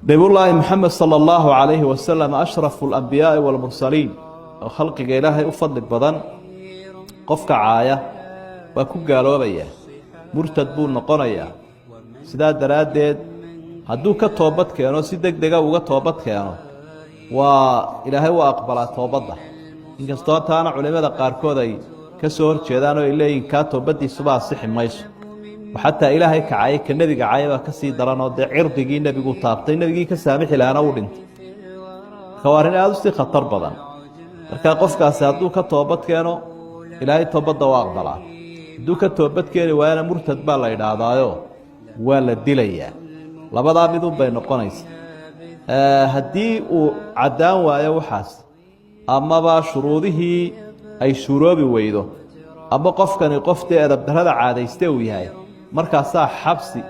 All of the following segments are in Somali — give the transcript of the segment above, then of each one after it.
نبي الله محمد صلى الله عليه وسلم أشرف الأنبياء والمرسلين وخلق إلهي أفضل بدن قفك عاية وكو قالوا بيه مرتد بول نقنيا سداد درادد هدو كتوبت كانوا سيدك دقا وكتوبت كانوا وإلهي وأقبل توبته إن كستوات أنا علماء قاركودي كسور جدانو إلهي كاتوبتي سبع صحي مايسو وحتى إلهي كعاية كالنبي كعاية كسي درانو دي عرضي النبي طابطي النبي كسامح لها نورنت خوارين هذا خطر بدن marka qofkaas haduu ka toobad keeno ilaahay toobada waa aqbalaa haduu ka toobad keeno waana murtad baa la yiraahdayo waa la dilayaa labada mid bay noqonaysaa hadii uu cadaan waayo waxaas ama ba shuruudihii ay shuroobi weydo ama qofkani qofte adab darada caadayste uu yahay markaas xabsi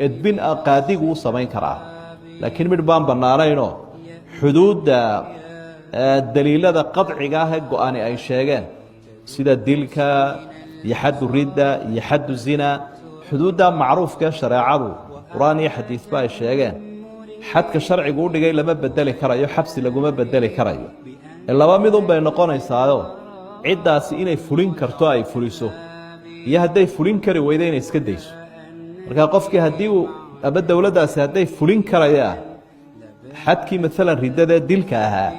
edbin qaadigu uu sameyn karaa laakiin mid baan banaanayno xuduudda دليلada qadciga ah go'aani ay sheegeen sida dilka iyo xad ridda iyo xad zina xuduuda macruufka shariicadu quraan iyo xadiis ba ay sheegeen xadka sharcigu u dhigay lama bedeli karayo xabsi laguma bedeli karayo laba mid bay noqonaysaayo ciidaasi inay fulin karto ay fuliso iyo haday fulin kari weydo inay iska dayso marka qofkii hadii uu aba dawladaasi haday fulin karaya xadkii midalan riddada dilka ahaa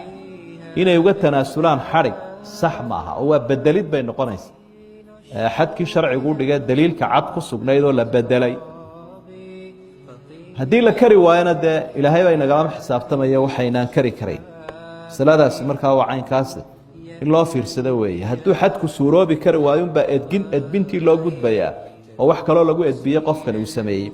inay uga tanaasulaan xarig sax maaha oo waa bedelid bay noqonaysaa xadkii sharcigu dhigay daliilka cad ku sugnayd oo la bedelay hadii la kari waayna de ilaahay bay naga xisaabtamaya waxaynaan kari karay salaadaas markaa waa caynkaas in loo fiirsado weeye haduu xadku suuroobi kari waayo ba edbintii loo gudbaya oo wax kale lagu edbiyo qofkan uu sameeyay